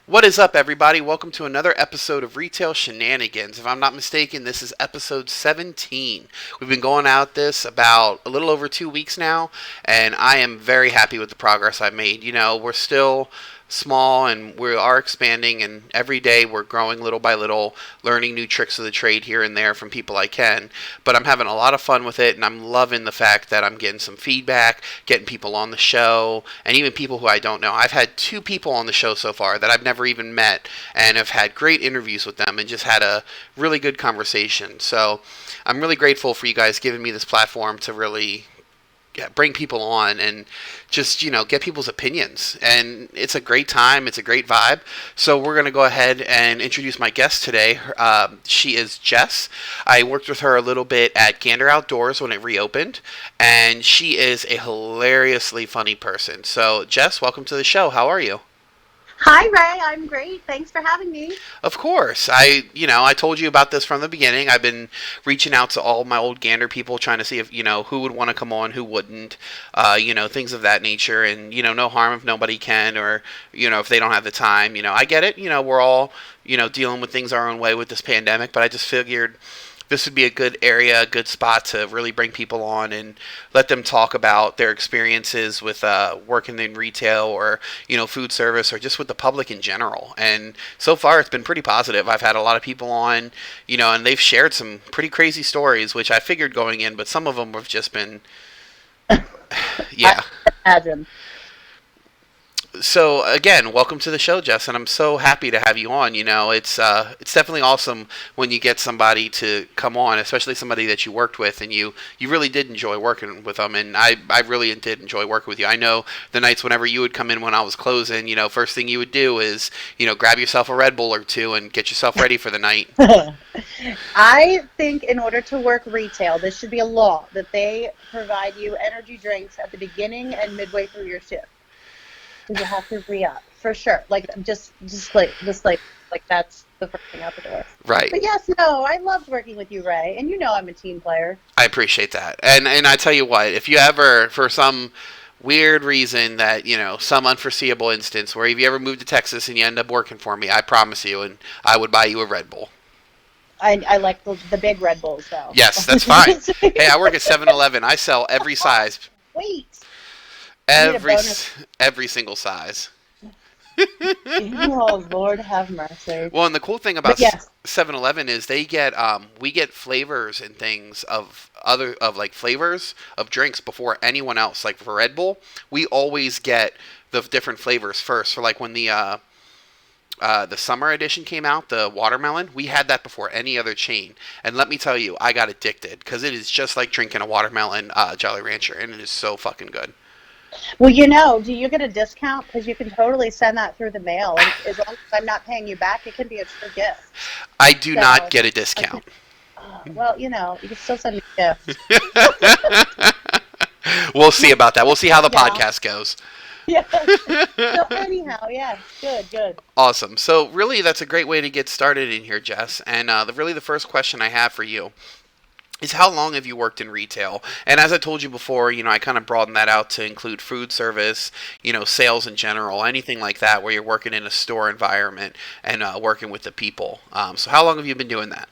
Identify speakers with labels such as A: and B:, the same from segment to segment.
A: What is up, everybody? Welcome to another episode of Retail Shenanigans. If I'm not mistaken, this is episode 17. We've been going out this about a little over 2 weeks now, and I am very happy with the progress I've made. We're still small and we are expanding, and every day we're growing little by little, learning new tricks of the trade here and there from people I can. But I'm having a lot of fun with it, and I'm loving the fact that I'm getting some feedback, getting people on the show, and even people who I don't know. I've had two people on the show so far that I've never even met, and have had great interviews with them and just had a really good conversation. So I'm really grateful for you guys giving me this platform to really bring people on and just get people's opinions, and it's a great time, it's a great vibe. So we're going to go ahead and introduce my guest today. She is Jess. I worked with her a little bit at Gander Outdoors when it reopened, and she is a hilariously funny person. So Jess, welcome to the show. How are you?
B: Hi, Ray. I'm great. Thanks for having me.
A: Of course. I told you about this from the beginning. I've been reaching out to all my old Gander people, trying to see if, who would want to come on, who wouldn't, things of that nature. And, no harm if nobody can, or, if they don't have the time. I get it. We're all, dealing with things our own way with this pandemic, but I just figured this would be a good area, a good spot to really bring people on and let them talk about their experiences with working in retail, or food service, or just with the public in general. And so far, it's been pretty positive. I've had a lot of people on, and they've shared some pretty crazy stories, which I figured going in, but some of them have just been, yeah.
B: I imagine.
A: So again, welcome to the show, Jess, and I'm so happy to have you on. It's definitely awesome when you get somebody to come on, especially somebody that you worked with and you really did enjoy working with them. And I really did enjoy working with you. I know the nights whenever you would come in when I was closing, first thing you would do is grab yourself a Red Bull or two and get yourself ready for the night.
B: I think in order to work retail, this should be a law that they provide you energy drinks at the beginning and midway through your shift. Because you have to re-up for sure. Like just like that's the first thing out the door.
A: Right.
B: But yes, no, I loved working with you, Ray, and I'm a team player.
A: I appreciate that. And I tell you what, if you ever, for some weird reason that, some unforeseeable instance where if you ever move to Texas and you end up working for me, I promise you, and I would buy you a Red Bull.
B: I like the big Red Bulls, though.
A: Yes, that's fine. Hey, I work at 7-Eleven. I sell every size.
B: Wait.
A: Every single size.
B: Oh, Lord have mercy.
A: Well, and the cool thing about
B: yes.
A: 7-Eleven is they get we get flavors and things of like flavors of drinks before anyone else. Like for Red Bull, we always get the different flavors first. For like when the summer edition came out, the watermelon, we had that before any other chain. And let me tell you, I got addicted because it is just like drinking a watermelon Jolly Rancher, and it is so fucking good.
B: Well, do you get a discount? Because you can totally send that through the mail. And as long as I'm not paying you back, it can be a true gift.
A: I do not get a discount.
B: Well, you can still send me a gift.
A: We'll see about that. We'll see how the podcast goes.
B: Yeah. So anyhow, yeah, good.
A: Awesome. So really, that's a great way to get started in here, Jess. And the first question I have for you is, how long have you worked in retail? And as I told you before, I kind of broadened that out to include food service, sales in general, anything like that where you're working in a store environment and working with the people. So how long have you been doing that?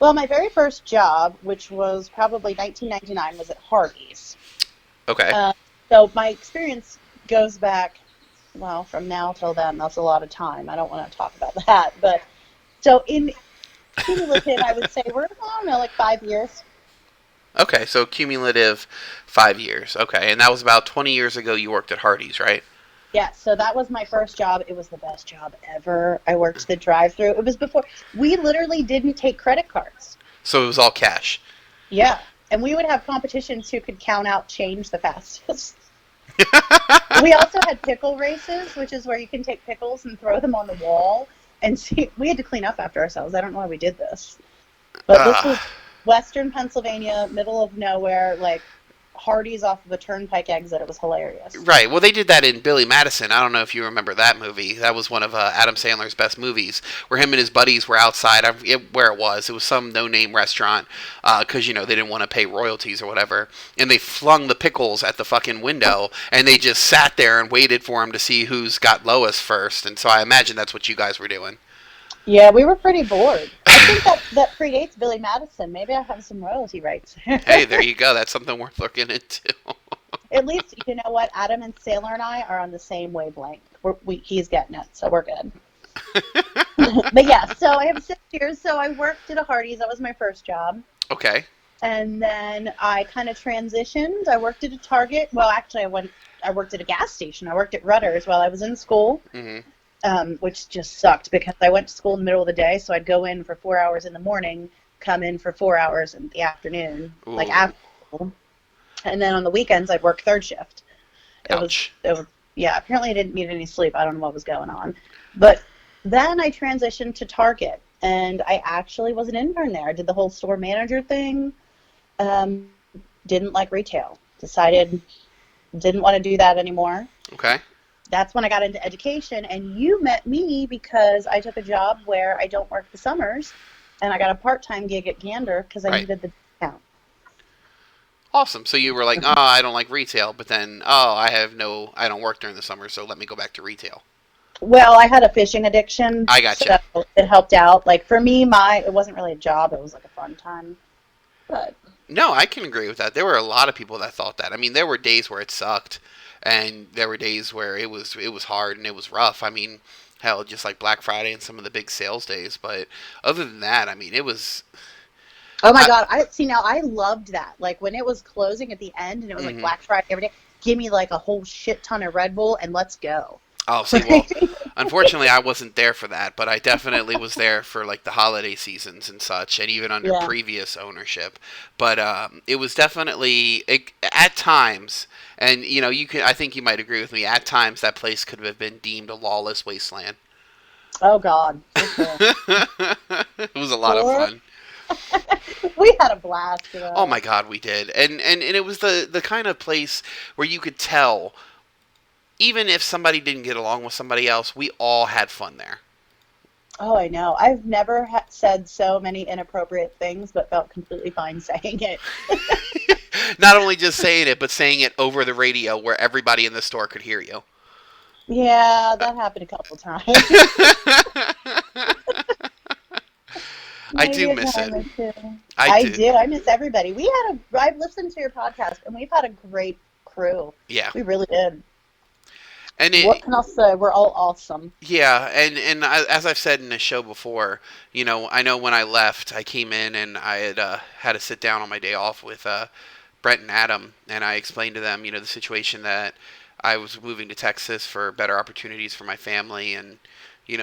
B: Well, my very first job, which was probably 1999, was at Hardee's.
A: Okay.
B: So my experience goes back, well, from now till then. That's a lot of time. I don't want to talk about that. But so in cumulative, I would say we're, like 5 years.
A: Okay, so cumulative 5 years. Okay, and that was about 20 years ago you worked at Hardee's, right?
B: Yeah, so that was my first job. It was the best job ever. I worked the drive-thru. It was before, we literally didn't take credit cards.
A: So it was all cash.
B: Yeah, and we would have competitions who could count out change the fastest. We also had pickle races, which is where you can take pickles and throw them on the wall. And see, we had to clean up after ourselves. I don't know why we did this. But this was Western Pennsylvania, middle of nowhere, like Hardee's off of a turnpike exit. It was hilarious.
A: Right. Well, they did that in Billy Madison. I don't know if you remember that movie. That was one of Adam Sandler's best movies, where him and his buddies were outside. I forget where it was. It was some no-name restaurant because they didn't want to pay royalties or whatever, and they flung the pickles at the fucking window, and they just sat there and waited for him to see who's got lowest first. And so I imagine that's what you guys were doing.
B: Yeah, we were pretty bored. I think that predates Billy Madison. Maybe I have some royalty rights.
A: Hey, there you go. That's something worth looking into.
B: At least, you know what? Adam and Sailor and I are on the same wavelength. He's getting it, so we're good. But yeah, so I have 6 years. So I worked at a Hardee's. That was my first job.
A: Okay.
B: And then I kind of transitioned. I worked at a Target. Well, actually, I worked at a gas station. I worked at Rutter's while I was in school. Which just sucked because I went to school in the middle of the day, so I'd go in for 4 hours in the morning, come in for 4 hours in the afternoon,
A: Ooh.
B: like after school. And then on the weekends, I'd work third shift.
A: Ouch.
B: Yeah, apparently I didn't need any sleep. I don't know what was going on. But then I transitioned to Target, and I actually was an intern there. I did the whole store manager thing. Didn't like retail. Decided didn't want to do that anymore.
A: Okay.
B: That's when I got into education, and you met me because I took a job where I don't work the summers, and I got a part-time gig at Gander because I needed the discount.
A: Awesome. So you were like, oh, I don't like retail, but then, oh, I don't work during the summer, so let me go back to retail.
B: Well, I had a fishing addiction.
A: I gotcha.
B: So it helped out. Like, for me, it wasn't really a job. It was like a fun time. But
A: no, I can agree with that. There were a lot of people that thought that. I mean, there were days where it sucked, and there were days where it was hard and it was rough. I mean, hell, just like Black Friday and some of the big sales days. But other than that, I mean, it was...
B: Oh my God! I loved that. Like when it was closing at the end, and it was like Black Friday every day. Give me like a whole shit ton of Red Bull, and let's go.
A: Oh, see, well, unfortunately, I wasn't there for that, but I definitely was there for like the holiday seasons and such, and even under previous ownership. But it was definitely at times, and I think you might agree with me. At times, that place could have been deemed a lawless wasteland.
B: Oh God!
A: It was a lot of fun.
B: We had a blast.
A: Oh my God, we did, and it was the kind of place where you could tell, even if somebody didn't get along with somebody else, we all had fun there.
B: Oh, I know. I've never said so many inappropriate things, but felt completely fine saying it.
A: Not only just saying it, but saying it over the radio where everybody in the store could hear you.
B: Yeah, that happened a couple times.
A: I do miss it.
B: I do. I miss everybody. I've listened to your podcast, and we've had a great crew.
A: Yeah.
B: We really did.
A: And
B: what can I say? We're all awesome.
A: Yeah, and as I've said in the show before, I know when I left, I came in and I had to sit down on my day off with Brent and Adam, and I explained to them, the situation that I was moving to Texas for better opportunities for my family and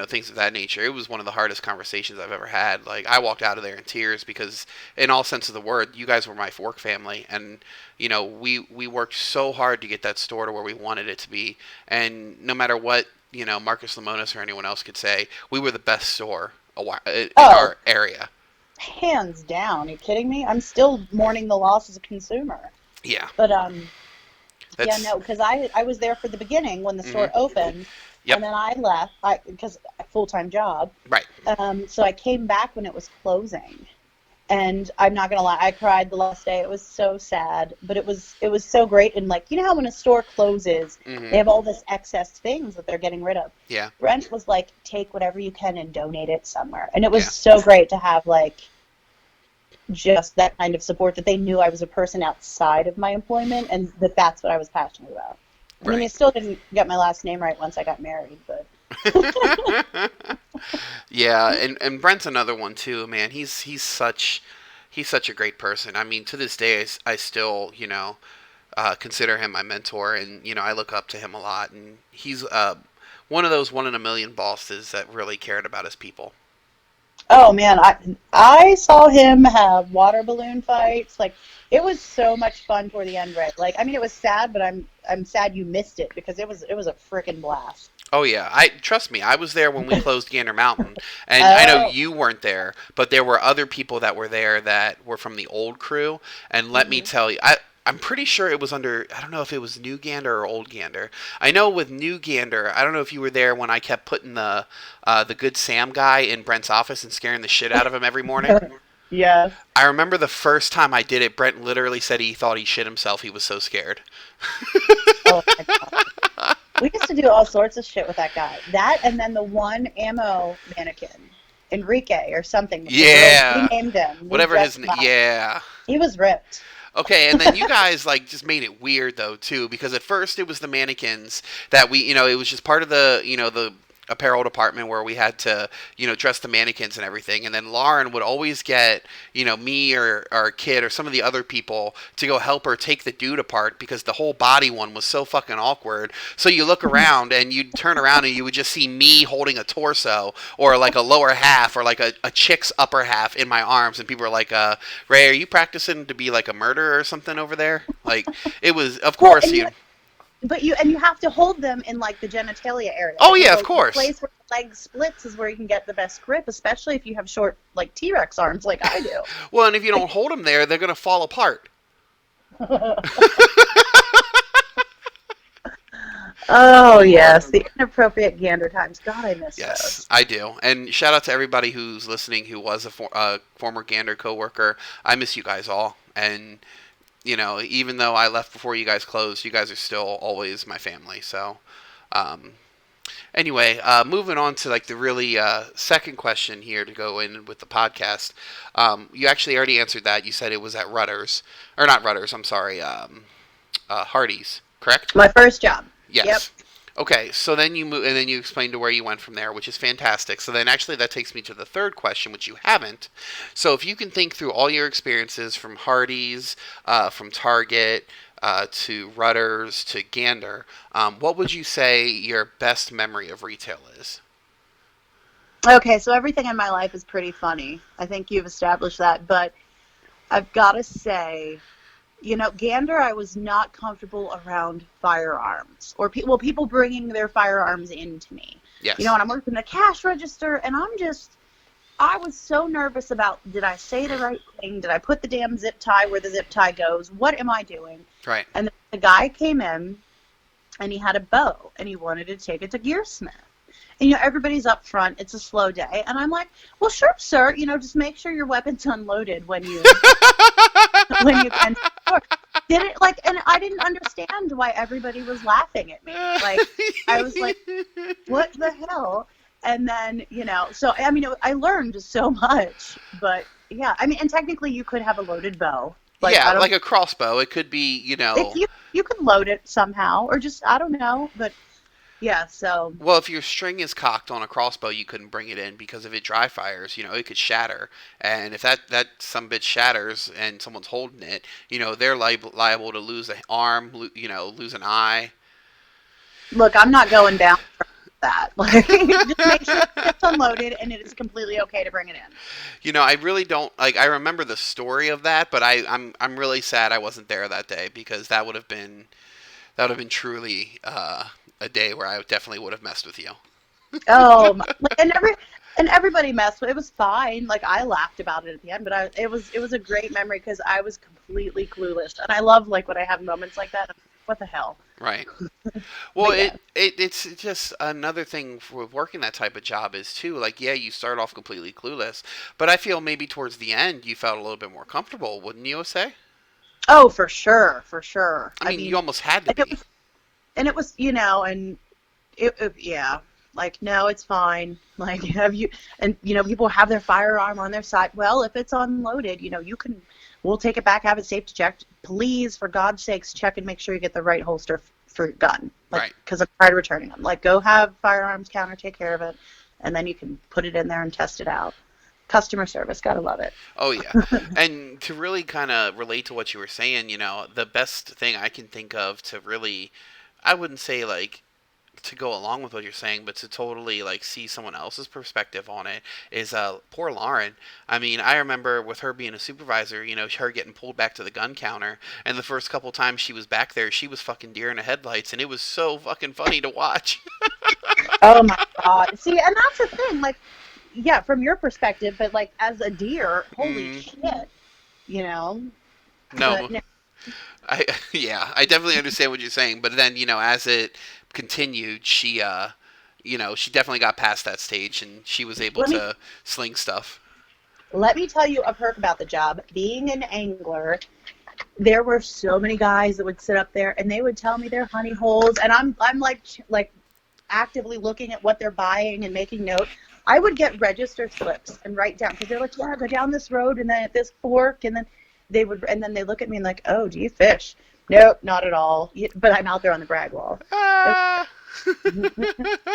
A: things of that nature. It was one of the hardest conversations I've ever had. Like, I walked out of there in tears because, in all sense of the word, you guys were my work family, and we worked so hard to get that store to where we wanted it to be. And no matter what Marcus Lemonis or anyone else could say, we were the best store in our area.
B: Hands down. Are you kidding me? I'm still mourning the loss as a consumer.
A: Yeah.
B: But because I was there for the beginning when the store opened. Yep. And then I left because a full-time job.
A: Right.
B: So I came back when it was closing, and I'm not gonna lie, I cried the last day. It was so sad, but it was so great. And like, how when a store closes, they have all this excess things that they're getting rid of.
A: Yeah.
B: Brent was like, take whatever you can and donate it somewhere, and it was so great to have like just that kind of support, that they knew I was a person outside of my employment, and that's what I was passionate about. I mean, I still didn't get my last name right once I got married, but...
A: Yeah, and Brent's another one, too, man. He's such a great person. I mean, to this day, I still, consider him my mentor, and, I look up to him a lot. And he's one of those one-in-a-million bosses that really cared about his people.
B: Oh, man, I saw him have water balloon fights. Like, it was so much fun toward the end, right? Like, I mean, it was sad, but I'm sad you missed it because it was a freaking blast.
A: Oh yeah, trust me. I was there when we closed Gander Mountain, and I know you weren't there, but there were other people that were there that were from the old crew. And let me tell you, I'm pretty sure it was under. I don't know if it was New Gander or Old Gander. I know with New Gander, I don't know if you were there when I kept putting the Good Sam guy in Brent's office and scaring the shit out of him every morning.
B: Yes.
A: I remember the first time I did it, Brent literally said he thought he shit himself. He was so scared.
B: Oh my God. We used to do all sorts of shit with that guy. That and then the one ammo mannequin, Enrique or something. We
A: Yeah,
B: named him. We
A: whatever his
B: dressed him
A: name.
B: up.
A: Yeah.
B: He was ripped.
A: Okay, and then you guys like just made it weird though too, because at first it was the mannequins that it was just part of the apparel department where we had to dress the mannequins and everything, and then Lauren would always get me or a kid or some of the other people to go help her take the dude apart because the whole body one was so fucking awkward. So you look around and you'd turn around and you would just see me holding a torso or like a lower half or like a chick's upper half in my arms, and people were like, Ray, are you practicing to be like a murderer or something over there? Like it was, of
B: Well,
A: course you.
B: but you have to hold them in like the genitalia area.
A: Oh
B: Because
A: yeah, of
B: the
A: course.
B: place where the leg splits is where you can get the best grip, especially if you have short like T-Rex arms like I do.
A: Well, and if you don't hold them there, they're gonna fall apart.
B: Oh yes, the inappropriate gander times. God, I miss
A: Yes,
B: those.
A: I do. And shout out to everybody who's listening who was a former Gander coworker. I miss you guys all. And, even though I left before you guys closed, you guys are still always my family. So, um, anyway, moving on to like the really second question here to go in with the podcast. You actually already answered that. You said it was at Rudders. Or not Rudders, I'm sorry. Hardee's, correct?
B: My first job. Yep.
A: Yes. Okay, so then you move, and then you explained to where you went from there, which is fantastic. So then, actually, that takes me to the third question, which you haven't. So if you can think through all your experiences from Hardee's, from Target, to Rudders to Gander, what would you say your best memory of retail is?
B: Okay, so everything in my life is pretty funny. I think you've established that, but I've got to say, Gander, I was not comfortable around firearms or people bringing their firearms into me.
A: Yes.
B: And I'm working the cash register, and I was so nervous about, did I say the right thing? Did I put the damn zip tie where the zip tie goes? What am I doing?
A: Right.
B: And the guy came in, and he had a bow, and he wanted to take it to Gearsmith. And, everybody's up front. It's a slow day. And I'm like, well, sure, sir. Just make sure your weapon's unloaded when you enter the store. Did it and I didn't understand why everybody was laughing at me. Like, I was like, what the hell? And then, so, I mean, I learned so much. But, yeah, I mean, and technically you could have a loaded bow.
A: Yeah, like a crossbow. It could be,
B: You could load it somehow, or just, I don't know. But, yeah, so.
A: Well, if your string is cocked on a crossbow, you couldn't bring it in because if it dry fires, it could shatter. And if that some bitch shatters and someone's holding it, they're liable to lose an arm, lose an eye.
B: Look, I'm not going down for that. Like, just make sure it's unloaded and it is completely okay to bring it in.
A: I really don't like. I remember the story of that, but I'm really sad I wasn't there that day because that would have been truly a day where I definitely would have messed with you.
B: Oh, and everybody messed with it. It was fine. Like, I laughed about it at the end, but it was a great memory because I was completely clueless, and I love like when I have moments like that. What the hell?
A: Right. Well,
B: Yeah.
A: it's just another thing for working that type of job is too like yeah you start off completely clueless, but I feel maybe towards the end you felt a little bit more comfortable, wouldn't you say?
B: Oh, for sure, for sure.
A: I mean, you almost had to
B: and it
A: be.
B: was, and yeah, like, no, it's fine. Like, people have their firearm on their side. Well, if it's unloaded, we'll take it back, have it safety checked. Please, for God's sakes, check and make sure you get the right holster for your gun. Like,
A: Right.
B: Because I'm tired of returning them. Like, go have firearms counter take care of it, and then you can put it in there and test it out. Customer service, gotta love it.
A: Oh yeah, and to really kind of relate to what you were saying, the best thing I can think of to really, I wouldn't say like to go along with what you're saying, but to totally like see someone else's perspective on it is poor Lauren. I mean, I remember with her being a supervisor, her getting pulled back to the gun counter, and the first couple times she was back there, she was fucking deer in the headlights, and it was so fucking funny to watch.
B: Oh my God. See, and that's the thing. Like, yeah, from your perspective, but like as a deer, holy
A: Mm,
B: shit, you know.
A: no,
B: But no.
A: I yeah, I definitely understand what you're saying. But then as it continued, she definitely got past that stage, and she was able
B: Let me
A: to sling stuff.
B: let me tell you a perk about the job. Being an angler, there were so many guys that would sit up there and they would tell me their honey holes, and I'm like actively looking at what they're buying and making note. I would get register slips and write down because they're like, yeah, go down this road and then at this fork, and then they look at me and like, oh, do you fish? Nope, not at all. But I'm out there on the brag wall. It-
A: Ah.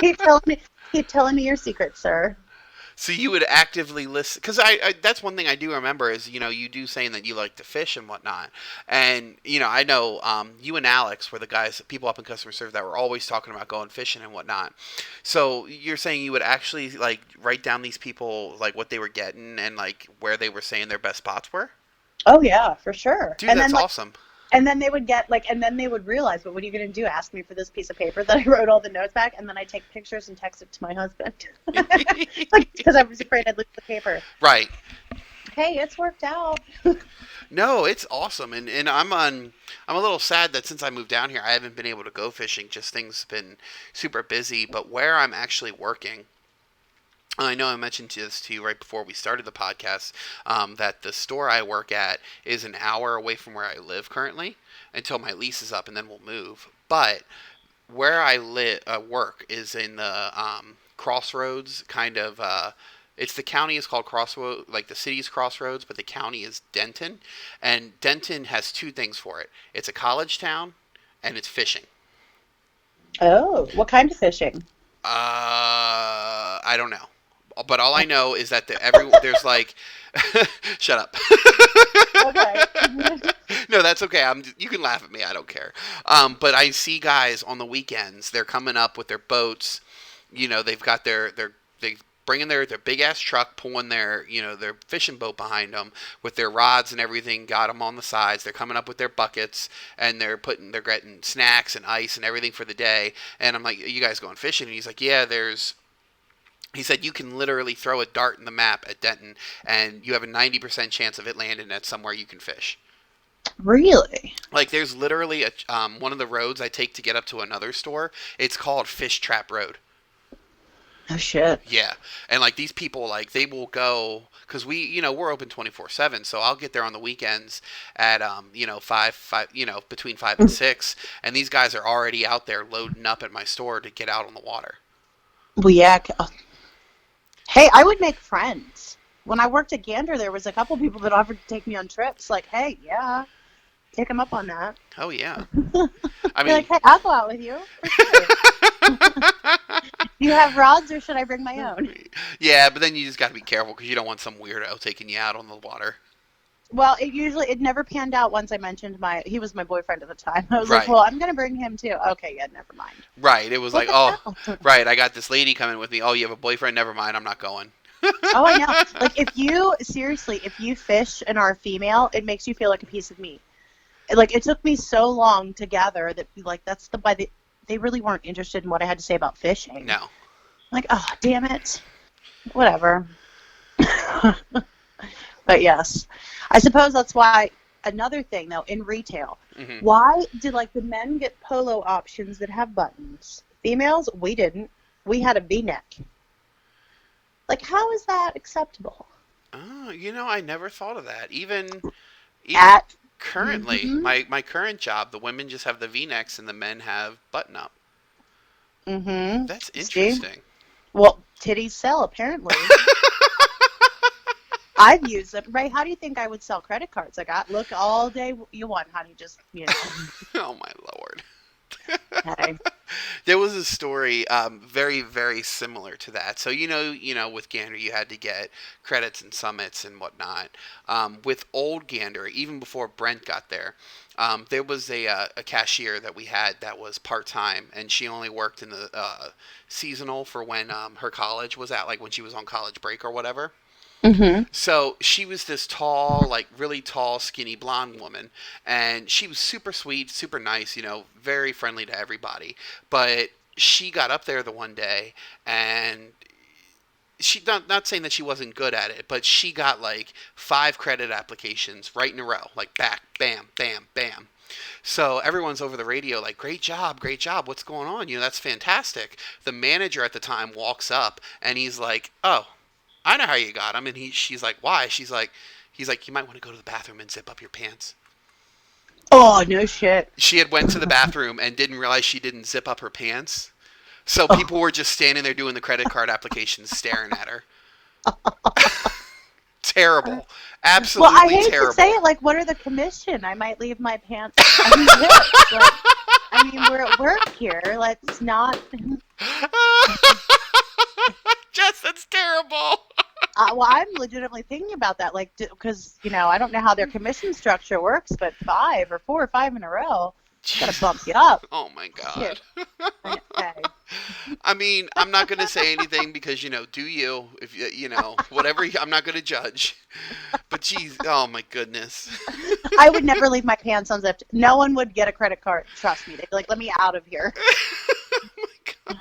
B: keep telling me, keep telling me your secrets, sir.
A: So you would actively listen, because that's one thing I do remember is you do saying that you like to fish and whatnot, and I know you and Alex were the guys, people up in customer service that were always talking about going fishing and whatnot. So you're saying you would actually like write down these people like what they were getting and like where they were saying their best spots were.
B: Oh yeah, for sure.
A: Dude, that's awesome.
B: And then they would get like, and then they would realize, but what are you going to do? Ask me for this piece of paper that I wrote all the notes back, and then I take pictures and text it to my husband, like because I was afraid I'd lose the paper.
A: Right.
B: Hey, it's worked out.
A: No, it's awesome, and I'm a little sad that since I moved down here, I haven't been able to go fishing. Just things have been super busy. But where I'm actually working, I know I mentioned this to you right before we started the podcast, that the store I work at is an hour away from where I live currently until my lease is up, and then we'll move. But where I live work is in the crossroads kind of. It's the county is called Crossroads, like the city's Crossroads, but the county is Denton, and Denton has two things for it. It's a college town, and it's fishing.
B: Oh, what kind of fishing?
A: I don't know, but all I know is that there's like, shut up.
B: Okay.
A: No, that's okay. You can laugh at me. I don't care. But I see guys on the weekends. They're coming up with their boats. They've got they bringing their big ass truck, pulling their fishing boat behind them with their rods and everything. Got them on the sides. They're coming up with their buckets and they're getting snacks and ice and everything for the day. And I'm like, you guys going fishing? And he's like, yeah. He said you can literally throw a dart in the map at Denton, and you have a 90% chance of it landing at somewhere you can fish.
B: Really?
A: Like there's literally one of the roads I take to get up to another store. It's called Fish Trap Road.
B: Oh shit.
A: Yeah, and like these people, like they will go because we're open 24/7. So I'll get there on the weekends at five between 5 and 6, and these guys are already out there loading up at my store to get out on the water.
B: Well, yeah. Hey, I would make friends. When I worked at Gander, there was a couple people that offered to take me on trips. Like, hey, yeah, take them up on that.
A: Oh yeah, I
B: Be
A: mean,
B: like, hey, I'll go out with you for sure. Do you have rods, or should I bring my own?
A: yeah, but then you just got to be careful because you don't want some weirdo taking you out on the water.
B: Well, it never panned out once I mentioned he was my boyfriend at the time. I was like,
A: Right.
B: well, I'm gonna bring him too. Okay, yeah, never mind.
A: Right. It was
B: What
A: like,
B: the
A: oh,
B: hell?
A: right. I got this lady coming with me. Oh, you have a boyfriend? Never mind. I'm not going.
B: Oh, I know. Like if you fish and are a female, it makes you feel like a piece of meat. Like it took me so long to gather that like that's the why they really weren't interested in what I had to say about fishing.
A: No.
B: Like, oh, damn it. Whatever. But yes, I suppose that's why another thing though in retail,
A: Hmm.
B: why did like the men get polo options that have buttons? Females, we didn't. We had a V-neck. Like, how is that acceptable?
A: Oh, I never thought of that. Even
B: At
A: currently,
B: mm-hmm,
A: my current job, the women just have the V-necks and the men have button up.
B: mm-hmm.
A: That's
B: See,
A: interesting.
B: well, titties sell apparently. I've used them. Ray, how do you think I would sell credit cards? I got look all day you want, honey. Just
A: Oh my lord.
B: hey.
A: There was a story very very similar to that. So with Gander you had to get credits and summits and whatnot. With old Gander, even before Brent got there, there was a cashier that we had that was part time, and she only worked in the seasonal for when her college was at, like when she was on college break or whatever.
B: Mm-hmm.
A: So she was this tall, like really tall, skinny blonde woman, and she was super sweet, super nice, very friendly to everybody. But she got up there the one day, and she not saying that she wasn't good at it, but she got like 5 credit applications right in a row, like back, bam, bam, bam. So everyone's over the radio like, great job, what's going on? That's fantastic. The manager at the time walks up and he's like, oh, I know how you got him. And she's like, why? He's like, you might want to go to the bathroom and zip up your pants.
B: Oh, no shit.
A: She had went to the bathroom and didn't realize she didn't zip up her pants. So
B: Oh.
A: people were just standing there doing the credit card applications, staring at her. Terrible.
B: Well, I
A: Absolutely
B: hate to say
A: terrible.
B: it, like, what are the commission? I might leave my pants unzipped. Like, I mean, we're at work here. Let's not.
A: Jess, that's terrible.
B: Well, I'm legitimately thinking about that, like, because I don't know how their commission structure works, but 4 or 5 in a row, gotta bump you up.
A: Oh my
B: Shit.
A: god.
B: Okay.
A: I mean, I'm not going to say anything because do you if whatever I'm not going to judge. But geez, oh my goodness.
B: I would never leave my pants unzipped. No one would get a credit card. Trust me. They'd be like, let me out of here.
A: Oh my god.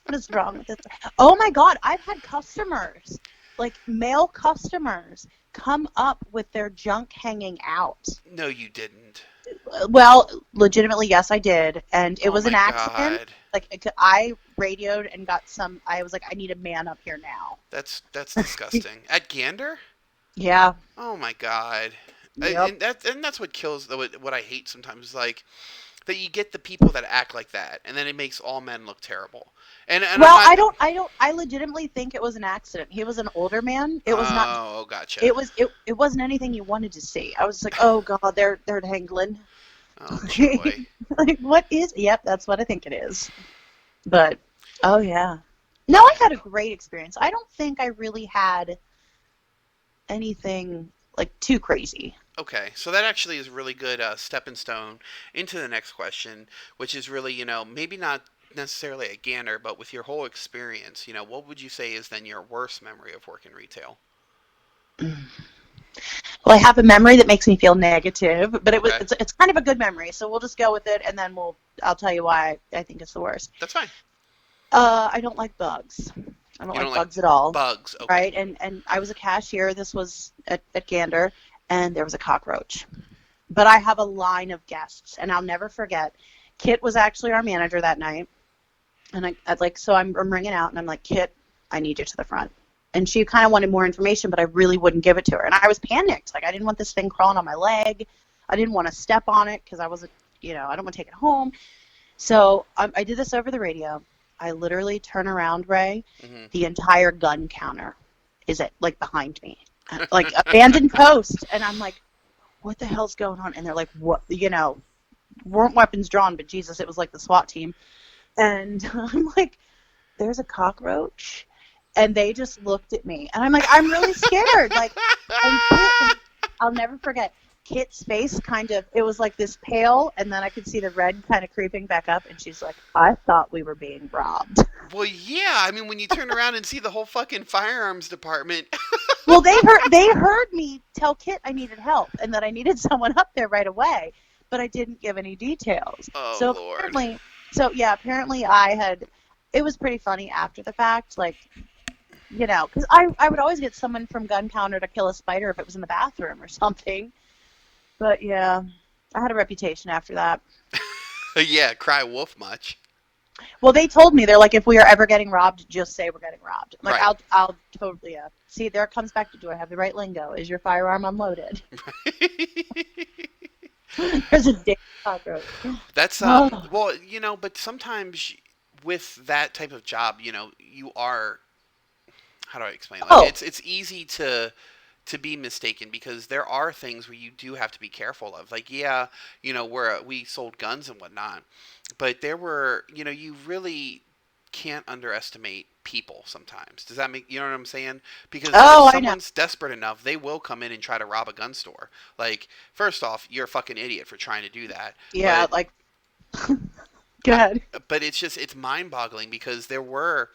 B: What is wrong with this? Oh my God. I've had customers, like male customers, come up with their junk hanging out.
A: No, you didn't.
B: Well, legitimately, yes, I did. And it
A: Oh
B: was an
A: my
B: accident.
A: god.
B: Like, I radioed and I was like, I need a man up here now.
A: That's disgusting. At Gander?
B: Yeah.
A: Oh my god.
B: Yep.
A: And that's what kills what I hate sometimes is like that you get the people that act like that and then it makes all men look terrible. And I'm
B: Well,
A: not
B: I legitimately think it was an accident. He was an older man. It was not,
A: oh, gotcha.
B: it wasn't anything you wanted to see. I was like, oh God, they're dangling.
A: Oh joy.
B: Like, what is, yep, that's what I think it is. But, oh yeah. No, I had a great experience. I don't think I really had anything like too crazy.
A: Okay, so that actually is a really good stepping stone into the next question, which is really, maybe not necessarily a Gander, but with your whole experience, what would you say is then your worst memory of working retail?
B: Well, I have a memory that makes me feel negative, but
A: Okay,
B: it's kind of a good memory, so we'll just go with it, and then I'll tell you why I think it's the worst.
A: that's fine.
B: I don't like bugs. I don't
A: You don't
B: like
A: like
B: bugs at all,
A: bugs. Okay.
B: right? And I was a cashier. This was at Gander, and there was a cockroach. But I have a line of guests, and I'll never forget. Kit was actually our manager that night, and so I'm ringing out, and I'm like, Kit, I need you to the front. And she kind of wanted more information, but I really wouldn't give it to her. And I was panicked. Like, I didn't want this thing crawling on my leg. I didn't want to step on it because I wasn't, I don't want to take it home. So I did this over the radio. I literally turn around, Ray.
A: Hmm.
B: The entire gun counter is like behind me, like abandoned post. And I'm like, what the hell's going on? And they're like, what, weren't weapons drawn, but Jesus, it was like the SWAT team. And I'm like, there's a cockroach. And they just looked at me. And I'm like, I'm really scared. Like, and Kit, I'll never forget, Kit's face it was like this pale, and then I could see the red kind of creeping back up. And she's like, I thought we were being robbed.
A: Well, yeah. I mean, when you turn around and see the whole fucking firearms department.
B: Well, they heard me tell Kit I needed help and that I needed someone up there right away, but I didn't give any details.
A: Oh
B: So
A: Lord.
B: apparently I had. It was pretty funny after the fact, like, because I would always get someone from gun counter to kill a spider if it was in the bathroom or something. But yeah, I had a reputation after that.
A: Yeah, cry wolf much.
B: Well, they told me, they're like, if we are ever getting robbed, just say we're getting robbed. I'm like,
A: Right.
B: I'll totally. See, there it comes back to, do I have the right lingo? Is your firearm unloaded? There's a damn cockroach.
A: That's
B: Oh,
A: well, but sometimes with that type of job, you are how do I explain? Like
B: oh,
A: it's easy to be mistaken because there are things where you do have to be careful of. Like, yeah, we sold guns and whatnot, but there were, you really can't underestimate people sometimes. Does that make, you know what I'm saying? Because if
B: oh, I know.
A: someone's desperate enough, they will come in and try to rob a gun store. Like, first off, you're a fucking idiot for trying to do that.
B: Yeah,
A: But
B: like,
A: I,
B: good.
A: but it's mind-boggling because there were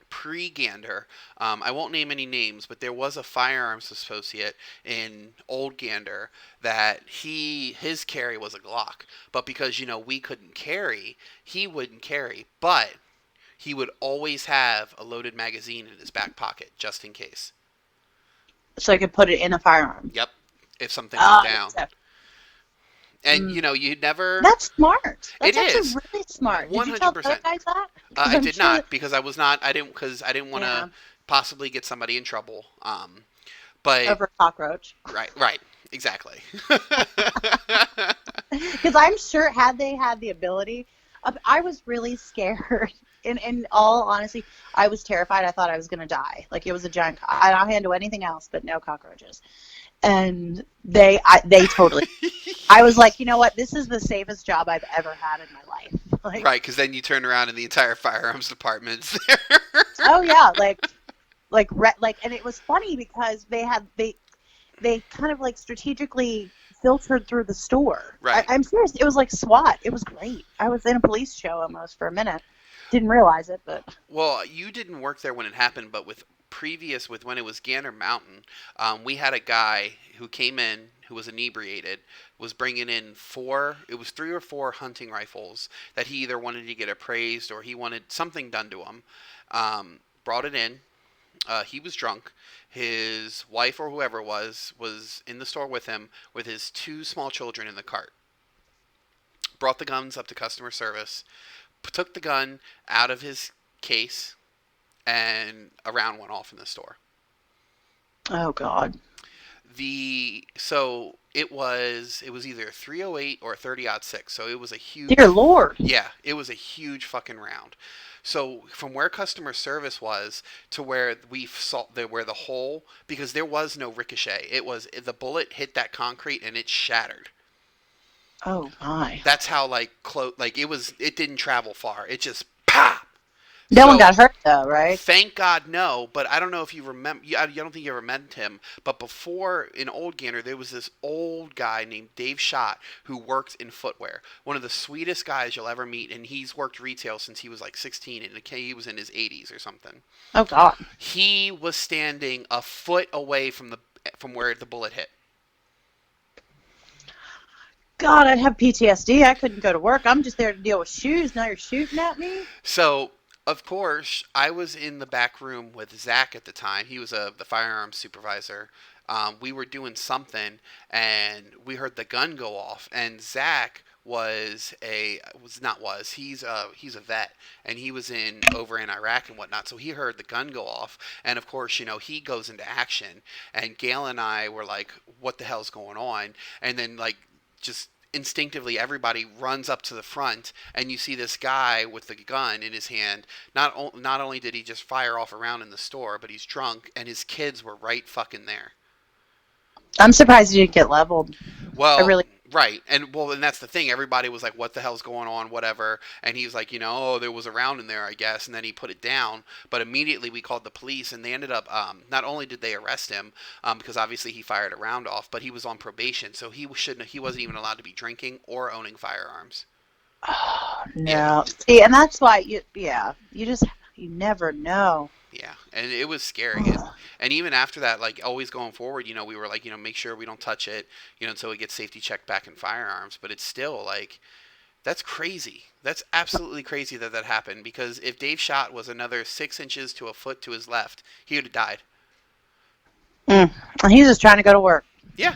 A: pre-Gander. I won't name any names, but there was a firearms associate in Old Gander that his carry was a Glock, but because we couldn't carry, he wouldn't carry. But he would always have a loaded magazine in his back pocket just in case.
B: So I could put it in a firearm.
A: Yep, if something went
B: Ah,
A: down. And
B: mm,
A: you never.
B: that's smart.
A: It
B: That's actually
A: is
B: really smart. Did
A: one
B: you
A: hundred
B: tell the other
A: percent.
B: guys that? Because
A: I
B: I'm
A: did
B: sure that,
A: not because I was not. I didn't because I didn't want to
B: yeah,
A: possibly get somebody in trouble. But
B: over a cockroach.
A: right, right, exactly.
B: Because I'm sure had they had the ability, I was really scared. In all honesty, I was terrified. I thought I was going to die. Like it was a giant. I'll handle anything else, but no cockroaches. And they totally. I was like, you know what? This is the safest job I've ever had in my life. Like,
A: Right, because then you turn around and the entire firearms department's there.
B: oh yeah, like, and it was funny because they kind of like strategically filtered through the store.
A: Right.
B: I'm serious. It was like SWAT. It was great. I was in a police show almost for a minute. Didn't realize it, but
A: Well, you didn't work there when it happened, but with when it was Gander Mountain, we had a guy who came in who was inebriated, was bringing in it was 3 or 4 hunting rifles that he either wanted to get appraised or he wanted something done to him. Brought it in. He was drunk. His wife or whoever it was in the store with him with his 2 small children in the cart. Brought the guns up to customer service, took the gun out of his case, and a round went off in the store.
B: oh god,
A: It was either 308 or 30-06, so it was a
B: dear
A: huge.
B: lord.
A: Yeah, it was a huge fucking round. So from where customer service was to where we saw where the hole, because there was no ricochet, it was the bullet hit that concrete and it shattered.
B: Oh my.
A: That's how like close, like it didn't travel far. It just pop.
B: No one
A: So
B: got hurt though, right?
A: thank God, no. But I don't know if you remember. I don't think you ever met him. But before in Old Gander, there was this old guy named Dave Schott who worked in footwear. One of the sweetest guys you'll ever meet, and he's worked retail since he was like 16, and he was in his 80s or something.
B: Oh god.
A: He was standing a foot away from where the bullet hit.
B: God, I'd have PTSD. I couldn't go to work. I'm just there to deal with shoes. Now you're shooting at me.
A: So, of course, I was in the back room with Zach at the time. He was the firearms supervisor. We were doing something, and we heard the gun go off. And Zach was not was he's a vet, and he was over in Iraq and whatnot. So he heard the gun go off, and of course, he goes into action. And Gail and I were like, "What the hell's going on?" And then like just instinctively everybody runs up to the front and you see this guy with the gun in his hand. Not only did he just fire off around in the store, but he's drunk and his kids were right fucking there.
B: I'm surprised you didn't get leveled. I
A: Well,
B: really.
A: right. And that's the thing. Everybody was like, what the hell's going on? Whatever. And he was like, oh, there was a round in there, I guess. And then he put it down. But immediately we called the police and they ended up, not only did they arrest him, because obviously he fired a round off, but he was on probation. So he wasn't even allowed to be drinking or owning firearms.
B: Oh,
A: Yeah.
B: no. See, and that's why you never know.
A: Yeah, and it was scary, and even after that, like always going forward, we were like, make sure we don't touch it, until we get safety checked back in firearms. But it's still like that's crazy. That's absolutely crazy that happened. Because if Dave Schott was another 6 inches to a foot to his left, he would have died.
B: Mm. He's just trying to go to work.
A: Yeah.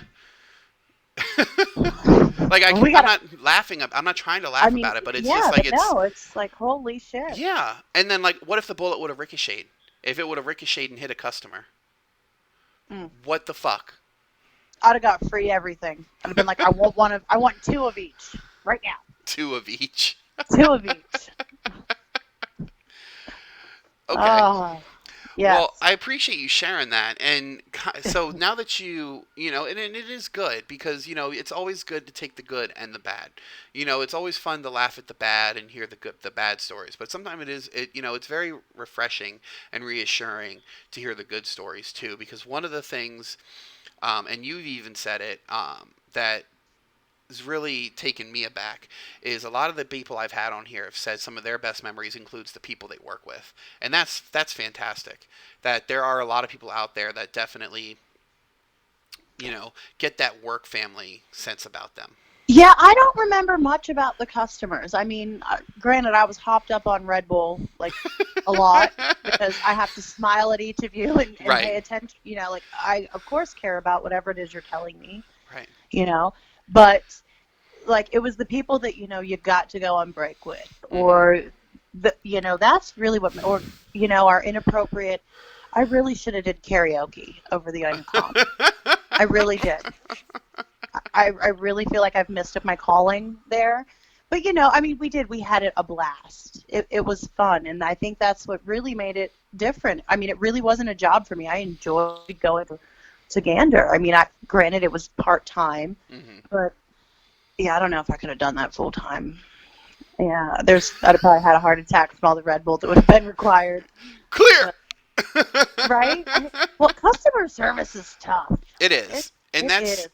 A: Like
B: We
A: I'm
B: gotta.
A: not laughing. I'm not trying to
B: I
A: laugh
B: mean,
A: about it, but it's just
B: yeah,
A: like
B: but
A: it's
B: no, it's like holy shit.
A: yeah. And then like, what if the bullet would have ricocheted? If it would have ricocheted and hit a customer,
B: Mm.
A: what the fuck?
B: I'd have got free everything. I'd have been like, I want two of each right now.
A: Two of each.
B: Two of each.
A: Okay.
B: Oh, yes.
A: Well, I appreciate you sharing that. And so now that and it is good because, it's always good to take the good and the bad. It's always fun to laugh at the bad and hear the bad stories. But sometimes it's very refreshing and reassuring to hear the good stories too. Because one of the things, and you've even said it, that has really taken me aback is a lot of the people I've had on here have said some of their best memories includes the people they work with, and that's fantastic. That there are a lot of people out there that definitely get that work family sense about them.
B: Yeah, I don't remember much about the customers. I mean, granted, I was hopped up on Red Bull like a lot because I have to smile at each of you and
A: Right.
B: pay attention. Like I, of course, care about whatever it is you're telling me,
A: Right.
B: you know, but like it was the people that, you got to go on break with,
A: Mhm.
B: or that's really or, are inappropriate. I really should have did karaoke over the intercom. I really did. I really feel like I've missed my calling there. But I mean, we had a blast. It was fun, and I think that's what really made it different. I mean, it really wasn't a job for me. I enjoyed going to Gander. I mean, granted it was part time,
A: Mhm.
B: but yeah, I don't know if I could have done that full time. Yeah, I'd have probably had a heart attack from all the Red Bull that would have been required.
A: Clear.
B: But right? Well, customer service is tough.
A: It
B: It
A: is. And
B: it
A: that's
B: is.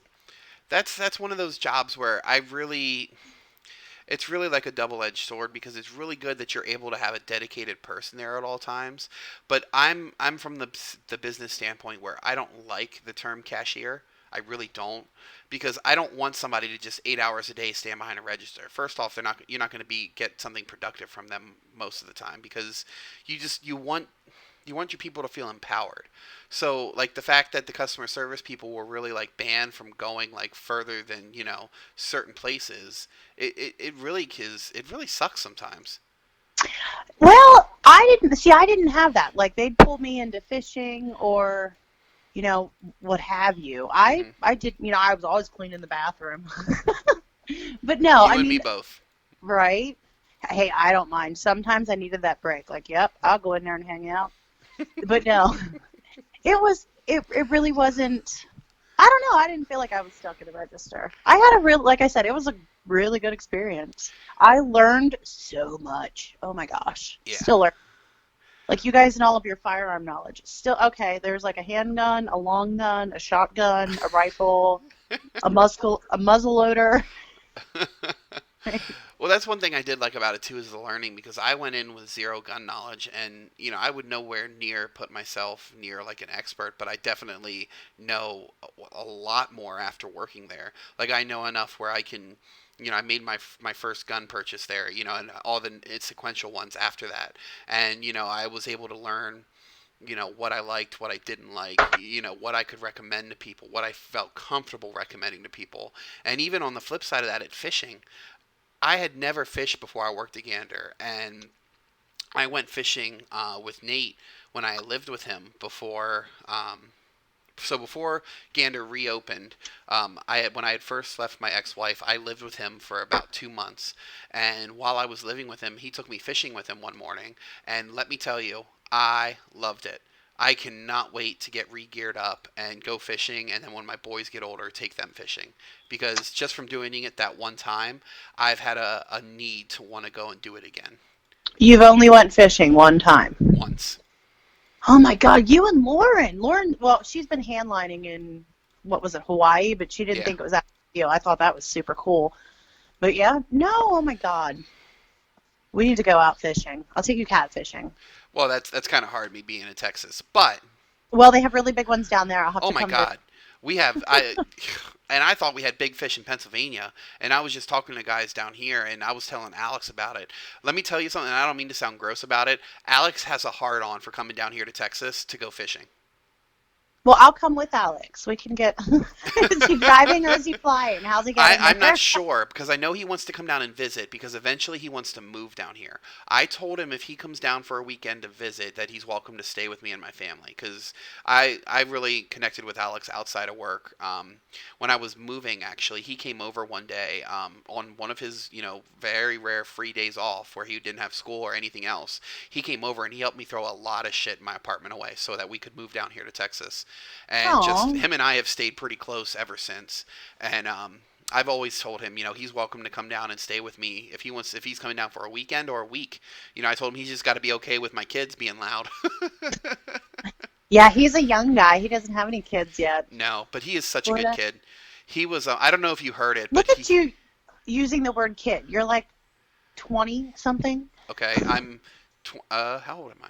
A: that's one of those jobs where I really it's really like a double-edged sword because it's really good that you're able to have a dedicated person there at all times. But I'm from the business standpoint where I don't like the term cashier. I really don't because I don't want somebody to just 8 hours a day stand behind a register. First off, you're not going to be get something productive from them most of the time because you want your people to feel empowered. So like the fact that the customer service people were really like banned from going like further than certain places, it really it really sucks sometimes.
B: Well, I didn't have that. Like they'd pull me into fishing or, you know, what have you. I
A: Hmm.
B: I did, I was always cleaning the bathroom. But no, I
A: You and me
B: mean,
A: both.
B: right? Hey, I don't mind. Sometimes I needed that break. Like, yep, I'll go in there and hang out. But no, it really wasn't. I don't know. I didn't feel like I was stuck at a register. I had like I said, it was a really good experience. I learned so much. Oh my gosh.
A: Yeah.
B: Still learn. Like you guys and all of your firearm knowledge. Still okay, there's like a handgun, a long gun, a shotgun, a rifle, a muzzle loader.
A: Well, that's one thing I did like about it too is the learning because I went in with zero gun knowledge and I would nowhere near put myself near like an expert, but I definitely know a lot more after working there. Like I know enough where I can I made my first gun purchase there, and all the sequential ones after that. And I was able to learn what I liked, what I didn't like, what I could recommend to people, what I felt comfortable recommending to people. And even on the flip side of that, at fishing, I had never fished before I worked at Gander, and I went fishing with Nate when I lived with him before. So before Gander reopened, when I had first left my ex-wife, I lived with him for about 2 months, and while I was living with him, he took me fishing with him one morning, and let me tell you, I loved it. I cannot wait to get re-geared up and go fishing, and then when my boys get older, take them fishing. Because just from doing it that one time, I've had a need to want to go and do it again
B: You've only went fishing one time.
A: once.
B: Oh my God, you and Lauren. Lauren, well, she's been handlining in what was it, Hawaii, but she didn't
A: Yeah.
B: think it was that big deal. I thought that was super cool. But yeah, no, oh my God. We need to go out fishing. I'll take you catfishing.
A: Well, that's kind of hard me being in Texas, but
B: Well, they have really big ones down there. I'll have
A: oh
B: to
A: my
B: come visit.
A: God, we have and I thought we had big fish in Pennsylvania, and I was just talking to guys down here, and I was telling Alex about it. Let me tell you something. I don't mean to sound gross about it. Alex has a hard on for coming down here to Texas to go fishing.
B: Well, I'll come with Alex. We can get. Is he driving or is he flying? How's he getting
A: I'm not
B: there?
A: sure because I know he wants to come down and visit because eventually he wants to move down here. I told him if he comes down for a weekend to visit that he's welcome to stay with me and my family because I really connected with Alex outside of work. When I was moving, actually, he came over one day on one of his very rare free days off where he didn't have school or anything else. He came over and he helped me throw a lot of shit in my apartment away so that we could move down here to Texas. And just
B: Oh,
A: him and I have stayed pretty close ever since. And I've always told him, he's welcome to come down and stay with me if he's coming down for a weekend or a week. I told him he's just got to be okay with my kids being loud.
B: yeah, he's a young guy. He doesn't have any kids yet.
A: No, but he is such a good
B: Florida.
A: kid. He was I don't know if you heard it, but
B: Look at you using the word kid. You're like 20 something.
A: okay, how old am I?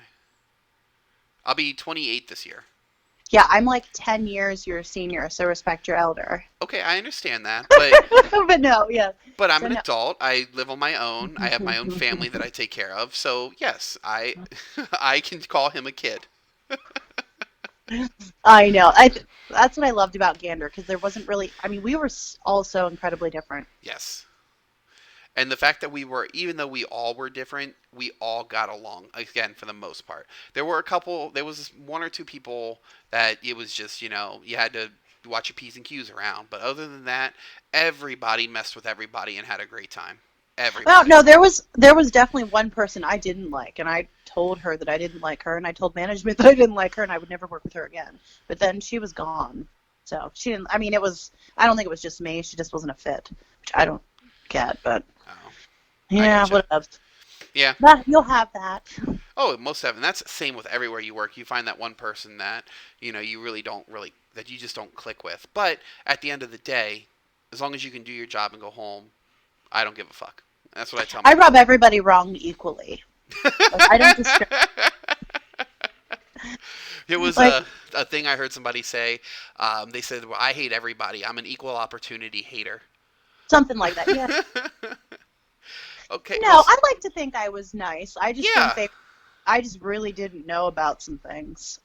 A: I'll be 28 this year.
B: Yeah, I'm like 10 years your senior, so respect your elder.
A: Okay, I understand that, but
B: But no, yeah.
A: I'm
B: So
A: an
B: no.
A: adult. I live on my own. I have my own family that I take care of. So yes, I I can call him a kid.
B: I know. That's what I loved about Gander because there wasn't really. I mean, we were all so incredibly different.
A: Yes. And the fact that we were, even though we all were different, we all got along, again, for the most part. There was one or two people that it was just, you had to watch your P's and Q's around. But other than that, everybody messed with everybody and had a great time.
B: Well,
A: Everybody.
B: no, there was definitely one person I didn't like, and I told her that I didn't like her, and I told management that I didn't like her, and I would never work with her again. But then she was gone, so she didn't. I mean, it was. I don't think it was just me. She just wasn't a fit, which I don't get. But
A: Oh, I
B: yeah,
A: gotcha.
B: whatever.
A: Yeah.
B: But you'll have that.
A: Oh, most definitely. That's the same with everywhere you work. You find that one person that, you really don't really, that you just don't click with. But at the end of the day, as long as you can do your job and go home, I don't give a fuck. That's what I tell
B: I
A: my
B: rub
A: people.
B: everybody wrong equally. Like I don't discriminate.
A: It was
B: Like
A: a thing I heard somebody say. They said, well, I hate everybody. I'm an equal opportunity hater.
B: something like that. Yeah.
A: Okay, well,
B: No, I like to think I was nice. I just think
A: yeah.
B: I just really didn't know about some things.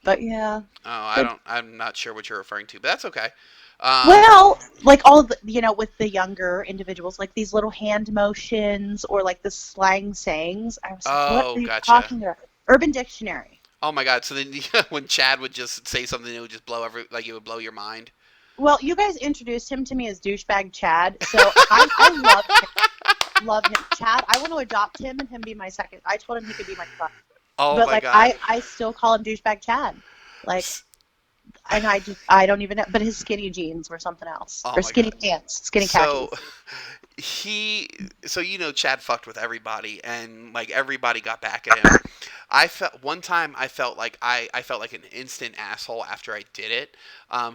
B: But yeah.
A: Oh,
B: But
A: I'm not sure what you're referring to, but that's okay. Um,
B: well, like all the, with the younger individuals, like these little hand motions or like the slang sayings, I was like, what
A: oh,
B: are you
A: gotcha.
B: talking about? Urban Dictionary.
A: Oh my God. So then, when Chad would just say something, it would just it would blow your mind.
B: Well, you guys introduced him to me as douchebag Chad, so I love him. Chad, I want to adopt him and him be my second. I told him he could be my son.
A: Oh
B: But
A: my
B: like
A: God.
B: I still call him douchebag Chad. Like and I don't even know but his skinny jeans were something else.
A: Oh
B: Or
A: my
B: skinny
A: God.
B: pants, skinny
A: So
B: khakis.
A: he, Chad fucked with everybody, and like everybody got back at him. One time I felt like I felt like an instant asshole after I did it.